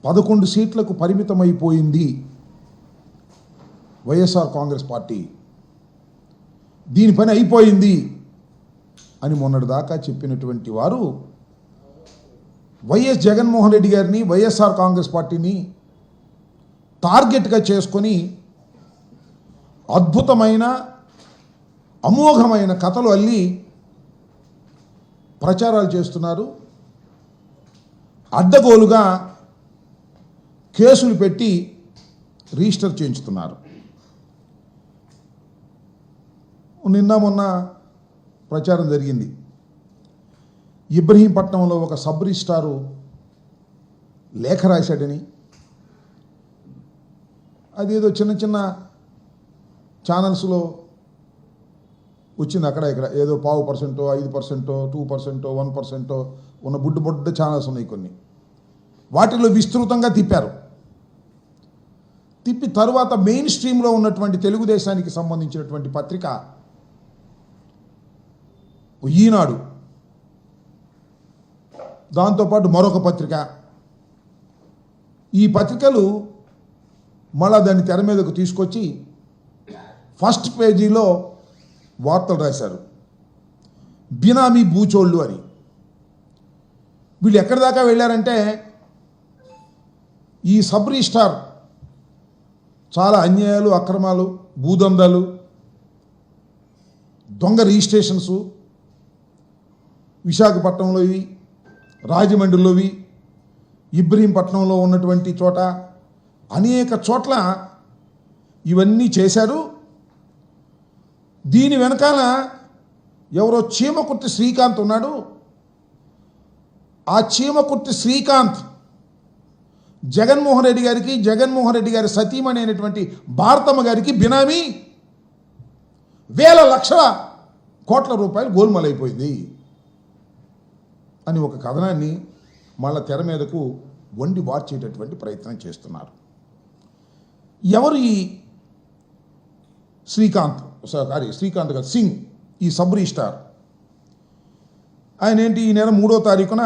11 సీట్లకు పరిమితమైపోయింది వైఎస్ఆర్ కాంగ్రెస్ పార్టీ. దీని పని అయిపోయింది అని మొన్నటిదాకా చెప్పినటువంటి వారు వైఎస్ జగన్మోహన్ రెడ్డి గారిని, వైఎస్ఆర్ కాంగ్రెస్ పార్టీని టార్గెట్గా చేసుకొని అద్భుతమైన అమోఘమైన కథలు అల్లి ప్రచారాలు చేస్తున్నారు. అడ్డగోలుగా కేసులు పెట్టి రిజిస్టర్ చేయించుతున్నారు. నిన్న మొన్న ప్రచారం జరిగింది. ఇబ్రహీంపట్నంలో ఒక సబ్ రిజిస్ట్రారు లేఖ రాశాడని, అదేదో చిన్న చిన్న ఛానల్స్లో వచ్చింది. అక్కడ ఇక్కడ ఏదో 0.5%, 5%, 2%, 1% ఉన్న బుడ్డ ఛానల్స్ ఉన్నాయి కొన్ని. వాటిలో విస్తృతంగా తిప్పారు. తిప్పి తరువాత మెయిన్ స్ట్రీమ్లో ఉన్నటువంటి తెలుగుదేశానికి సంబంధించినటువంటి పత్రిక ఈనాడు, దాంతోపాటు మరొక పత్రిక, ఈ పత్రికలు మళ్ళా దాన్ని తెర మీదకు తీసుకొచ్చి ఫస్ట్ పేజీలో వార్తలు రాశారు. బినామీ బూచోళ్ళు అని. వీళ్ళు ఎక్కడి దాకా వెళ్ళారంటే, ఈ సబ్ రిజిస్ట్రార్ చాలా అన్యాయాలు, అక్రమాలు, భూదందాలు, దొంగ రిజిస్ట్రేషన్సు విశాఖపట్నంలోవి, రాజమండ్రిలోవి, ఇబ్రహీంపట్నంలో ఉన్నటువంటి చోట అనేక చోట్ల ఇవన్నీ చేశారు. దీని వెనకాల ఎవరో చీమకుర్తి శ్రీకాంత్ ఉన్నాడు. ఆ చీమకుర్తి శ్రీకాంత్ జగన్మోహన్ రెడ్డి గారికి, జగన్మోహన్ రెడ్డి గారి సతీమణి అయినటువంటి భారతమ్మ గారికి బినామీ వేల లక్షల కోట్ల రూపాయలు గోల్మాలైపోయింది అని ఒక కథనాన్ని మళ్ళా తెర మీదకు వండి వార్చేటటువంటి ప్రయత్నం చేస్తున్నారు. ఎవరు ఈ శ్రీకాంత్ కాదు సింగ్, ఈ సబ్ రిజిస్ట్రార్? ఆయన ఏంటి, ఈ నెల 3వ తారీఖున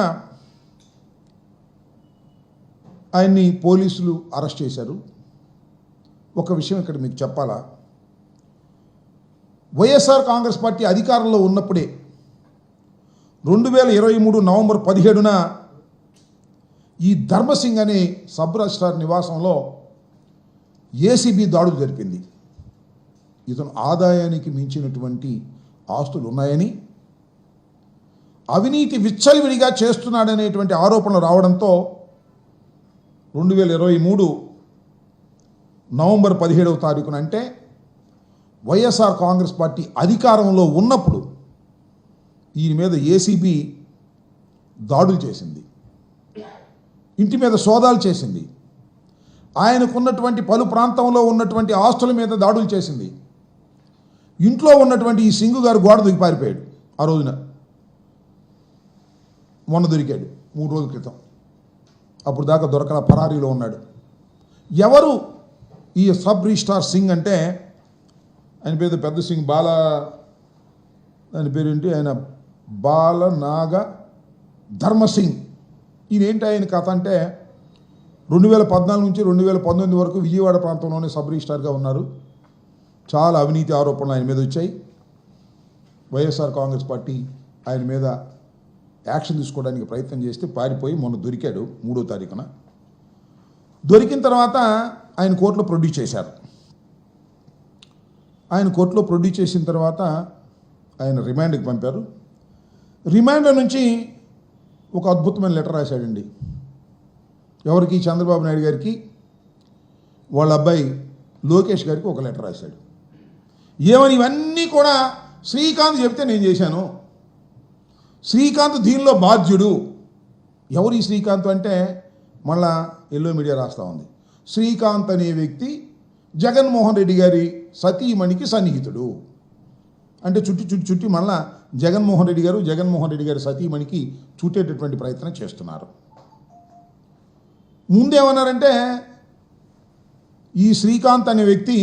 ఆయన్ని పోలీసులు అరెస్ట్ చేశారు. ఒక విషయం ఇక్కడ మీకు చెప్పాలా, వైఎస్ఆర్ కాంగ్రెస్ పార్టీ అధికారంలో ఉన్నప్పుడే 2023 నవంబర్ 17న ఈ ధర్మసింగ్ అనే సబ్ రిజిస్ట్రార్ నివాసంలో ఏసీబీ దాడులు జరిపింది. ఇతను ఆదాయానికి మించినటువంటి ఆస్తులు ఉన్నాయని, అవినీతి విచ్చలవిడిగా చేస్తున్నాడనేటువంటి ఆరోపణలు రావడంతో 2023 నవంబర్ 17వ తారీఖున, అంటే వైఎస్ఆర్ కాంగ్రెస్ పార్టీ అధికారంలో ఉన్నప్పుడు ఈయన మీద ఏసీబీ దాడులు చేసింది, ఇంటి మీద సోదాలు చేసింది, ఆయనకున్నటువంటి పలు ప్రాంతంలో ఉన్నటువంటి ఆస్తుల మీద దాడులు చేసింది. ఇంట్లో ఉన్నటువంటి ఈ సింగు గారు గోడ దూకి పారిపోయాడు. ఆ రోజున మొన్న దొరికాడు 3 రోజుల క్రితం. అప్పుడు దాకా దొరకల, పరారీలో ఉన్నాడు. ఎవరు ఈ సబ్ రిజిస్ట్రార్ సింగ్ అంటే, ఆయన పేరు పెద్ద సింగ్, ఆయన పేరేంటి, ఆయన బాలనాగ ధర్మసింగ్. ఈయనేంటి ఆయన కథ అంటే, 2014 నుంచి 2019 వరకు విజయవాడ ప్రాంతంలోనే సబ్ రిజిస్ట్రార్గా ఉన్నారు. చాలా అవినీతి ఆరోపణలు ఆయన మీద వచ్చాయి. వైఎస్ఆర్ కాంగ్రెస్ పార్టీ ఆయన మీద యాక్షన్ తీసుకోవడానికి ప్రయత్నం చేస్తే పారిపోయి మొన్న దొరికాడు 3వ తారీఖున. దొరికిన తర్వాత ఆయన కోర్టులో ప్రొడ్యూస్ చేశారు. ఆయన కోర్టులో ప్రొడ్యూస్ చేసిన తర్వాత ఆయన రిమాండ్కి పంపారు. రిమాండ్ నుంచి ఒక అద్భుతమైన లెటర్ రాశాడండి. ఎవరికి? చంద్రబాబు నాయుడు గారికి, వాళ్ళ అబ్బాయి లోకేష్ గారికి ఒక లెటర్ రాశాడు. ఏమని? ఇవన్నీ కూడా శ్రీకాంత్ చెప్తే నేను చేశాను, శ్రీకాంత్ దీనిలో బాధ్యుడు. ఎవరు ఈ శ్రీకాంత్ అంటే, మళ్ళా ఎల్లో మీడియా రాస్తూ ఉంది, శ్రీకాంత్ అనే వ్యక్తి జగన్మోహన్ రెడ్డి గారి సతీమణికి సన్నిహితుడు. అంటే చుట్టి మళ్ళా జగన్మోహన్ రెడ్డి గారి సతీమణికి చుట్టేటటువంటి ప్రయత్నం చేస్తున్నారు. ముందేమన్నారంటే, ఈ శ్రీకాంత్ అనే వ్యక్తి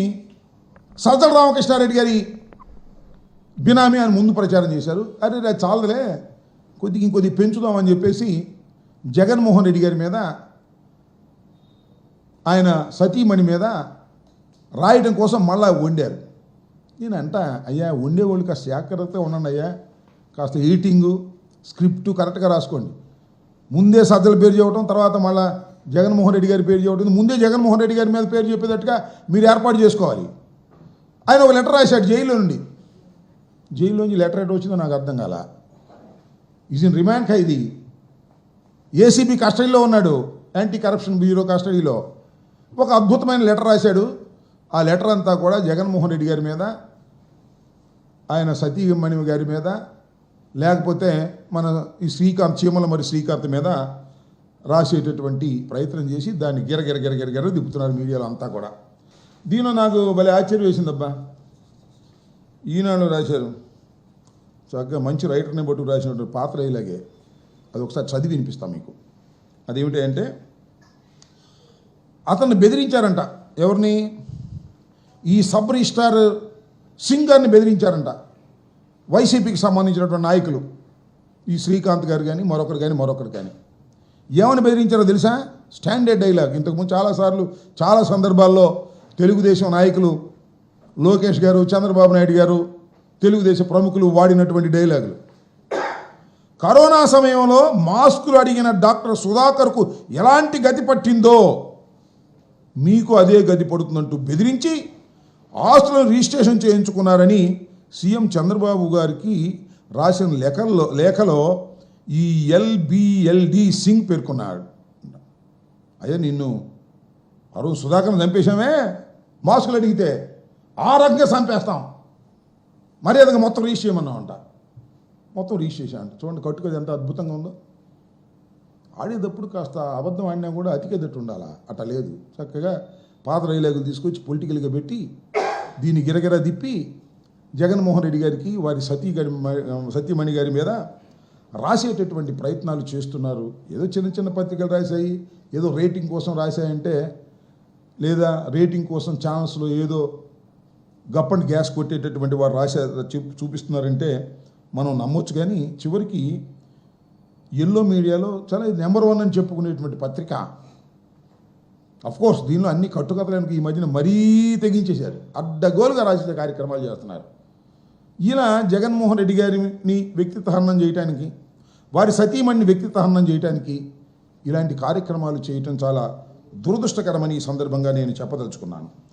సజ్జల రామకృష్ణారెడ్డి గారి బినామీ అని ముందు ప్రచారం చేశారు. అరే చాలదులే, ఇంకొద్ది పెంచుదామని చెప్పేసి జగన్మోహన్ రెడ్డి గారి మీద ఆయన సతీమణి మీద రాయడం కోసం మళ్ళా వండారు. నేను అంట, అయ్యా వండేవాళ్ళు కాస్త జాగ్రత్తగా ఉండండి అయ్యా, కాస్త ఎడిటింగు స్క్రిప్టు కరెక్ట్గా రాసుకోండి. ముందే సజ్జల పేరు చెప్పడం, తర్వాత మళ్ళీ జగన్మోహన్ రెడ్డి గారి పేరు చెప్పడం, ముందే జగన్మోహన్ రెడ్డి గారి మీద పేరు చెప్పేటట్టుగా మీరు ఏర్పాటు చేసుకోవాలి. ఆయన ఒక లెటర్ రాశాడు జైల్లో నుండి. జైల్లోంచి లెటర్ ఎటు వచ్చిందో నాకు అర్థం కాల. Is in remand Khaidi, ACB కస్టడీలో ఉన్నాడు, యాంటీ కరప్షన్ బ్యూరో కస్టడీలో. ఒక అద్భుతమైన లెటర్ రాశాడు. ఆ లెటర్ అంతా కూడా జగన్మోహన్ రెడ్డి గారి మీద, ఆయన సతీమణి గారి మీద, లేకపోతే మన ఈ శ్రీకాంత్ చీమల మరి శ్రీకాంత్ మీద రాసేటటువంటి ప్రయత్నం చేసి దాన్ని గిరగిర దిప్పుతున్నారు మీడియాలో అంతా కూడా. దీనిలో నాకు భలే ఆశ్చర్యం వేసిందబ్బా. ఈనాడు రాశారు, చక్కగా మంచి రైటర్ని బట్టి రాసినటువంటి పాత్ర ఇలాగే. అది ఒకసారి చదివి వినిపిస్తాం మీకు. అదేమిటి అంటే, అతన్ని బెదిరించారంట. ఎవరిని? ఈ సబ్ రిజిస్ట్రార్ సింగ్ గారిని బెదిరించారంట. వైసీపీకి సంబంధించినటువంటి నాయకులు, ఈ శ్రీకాంత్ గారు కానీ మరొకరు కానీ ఏమని బెదిరించారో తెలుసా? Standard dialogue. ఇంతకుముందు చాలా సందర్భాల్లో తెలుగుదేశం నాయకులు లోకేష్ గారు, చంద్రబాబు నాయుడు గారు, తెలుగుదేశం ప్రముఖులు వాడినటువంటి డైలాగులు. కరోనా సమయంలో మాస్కులు అడిగిన డాక్టర్ సుధాకర్కు ఎలాంటి గతి పట్టిందో మీకు అదే గతి పడుతుందంటూ బెదిరించి ఆస్తులను రిజిస్ట్రేషన్ చేయించుకున్నారని సీఎం చంద్రబాబు గారికి రాసిన లేఖలో ఈ ఎల్బిఎల్డి సింగ్ పేర్కొన్నాడు. అయ్యా నిన్ను ఆ రోజు సుధాకర్ని చంపేశామే, మాస్కులు అడిగితే ఆ రకంగా చంపేస్తాం, మర్యాదగా మొత్తం రిజిస్టర్ చేయమన్నామంట. మొత్తం రిజిస్టర్ చేశామంట. చూడండి కట్టుకోది ఎంత అద్భుతంగా ఉందో. ఆడేటప్పుడు కాస్త అబద్ధం ఆడినా కూడా అతికేదట్టు ఉండాలా, అట్ట లేదు. చక్కగా పాత రైలాగులు తీసుకొచ్చి పొలిటికల్గా పెట్టి దీన్ని గిరగిరా తిప్పి జగన్మోహన్ రెడ్డి గారికి వారి సతీమణి గారి మీద రాసేటటువంటి ప్రయత్నాలు చేస్తున్నారు. ఏదో చిన్న పత్రికలు రాశాయి, ఏదో రేటింగ్ కోసం రాశాయంటే, లేదా రేటింగ్ కోసం ఛానల్స్లో ఏదో గప్పండి గ్యాస్ కొట్టేటటువంటి వారు చూపిస్తున్నారంటే మనం నమ్మొచ్చు. కానీ చివరికి ఎల్లో మీడియాలో చాలా నెంబర్ 1 అని చెప్పుకునేటువంటి పత్రిక. అఫ్కోర్స్ దీనిలో అన్ని కట్టుకథలకు ఈ మధ్యన మరీ తెగించేశారు, అడ్డగోలుగా రాసే కార్యక్రమాలు చేస్తున్నారు. ఇలా జగన్మోహన్ రెడ్డి గారిని వ్యక్తిత్వ హననం చేయడానికి, వారి సతీమణిని వ్యక్తిత్వ హననం చేయడానికి ఇలాంటి కార్యక్రమాలు చేయటం చాలా దురదృష్టకరమని ఈ సందర్భంగా నేను చెప్పదలుచుకున్నాను.